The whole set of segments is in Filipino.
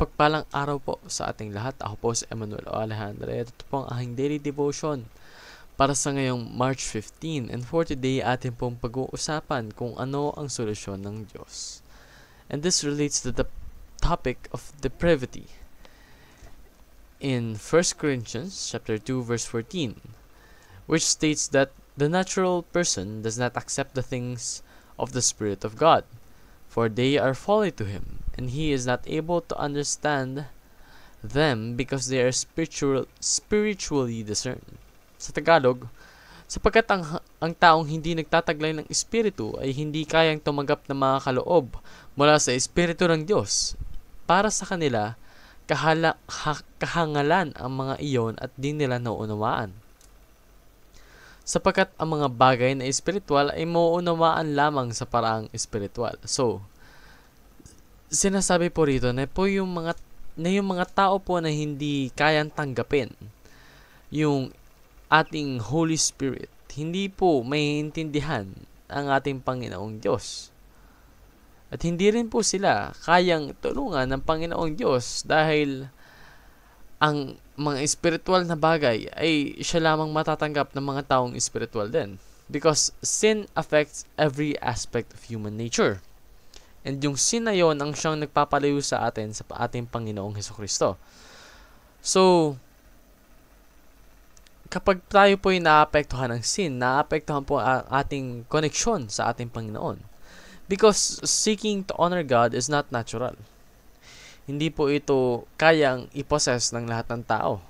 Mapagpalang araw po sa ating lahat. Ako po si Emmanuel O. Alejandro. Ito po ang aking daily devotion para sa ngayong March 15. And for today, atin pong pag-uusapan kung ano ang solusyon ng Diyos. And this relates to the topic of depravity. In 1 Corinthians chapter 2, verse 14, which states that the natural person does not accept the things of the Spirit of God, for they are folly to him, and he is not able to understand them because they are spiritually discerned. Sa Tagalog, sapagkat ang taong hindi nagtataglay ng Espiritu ay hindi kayang tumanggap ng mga kaloob mula sa Espiritu ng Diyos. Para sa kanila, kahangalan ang mga iyon at di nila nauunawaan. Sapagkat ang mga bagay na espiritual ay mauunawaan lamang sa paraang espiritual. So, sinasabi po rito na yung mga tao po na hindi kayang tanggapin yung ating Holy Spirit, hindi po maiintindihan ang ating Panginoong Diyos. At hindi rin po sila kayang tulungan ng Panginoong Diyos dahil ang mga espiritual na bagay ay siya lamang matatanggap ng mga taong espiritual din. Because sin affects every aspect of human nature. And yung sin na yun ang siyang nagpapalayo sa atin sa ating Panginoong Hesukristo. So, kapag tayo po ay naapektuhan ng sin, naapektuhan po ang ating koneksyon sa ating Panginoon. Because seeking to honor God is not natural. Hindi po ito kayang iposes ng lahat ng tao.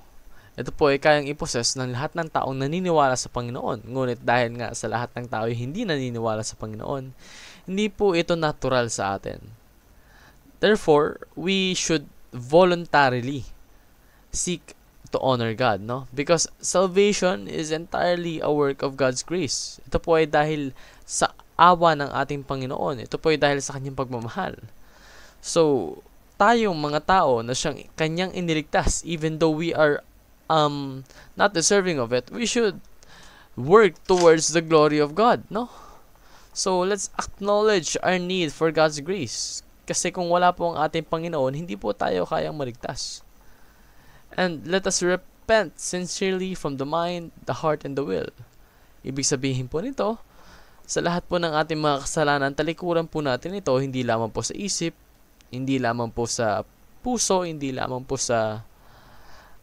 Ito po ay kayang iposes ng lahat ng taong naniniwala sa Panginoon. Ngunit dahil nga sa lahat ng tao ay hindi naniniwala sa Panginoon, hindi po ito natural sa atin. Therefore, we should voluntarily seek to honor God, no? Because salvation is entirely a work of God's grace. Ito po ay dahil sa awa ng ating Panginoon. Ito po ay dahil sa kanyang pagmamahal. So, tayong mga tao na kanyang iniligtas, even though we are not deserving of it, we should work towards the glory of God, no? So, let's acknowledge our need for God's grace. Kasi kung wala po ang ating Panginoon, hindi po tayo kayang maligtas. And let us repent sincerely from the mind, the heart, and the will. Ibig sabihin po nito, sa lahat po ng ating mga kasalanan, talikuran po natin ito, hindi lamang po sa isip, hindi lamang po sa puso, hindi lamang po sa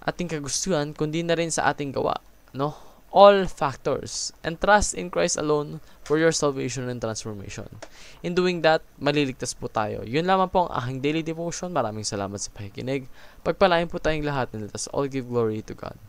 ating kagustuhan, kundi na rin sa ating gawa, no? All factors, and trust in Christ alone for your salvation and transformation. In doing that, maliligtas po tayo. Yun lamang po ang aking daily devotion. Maraming salamat sa pakikinig. Pagpalain po tayong lahat, and let us all give glory to God.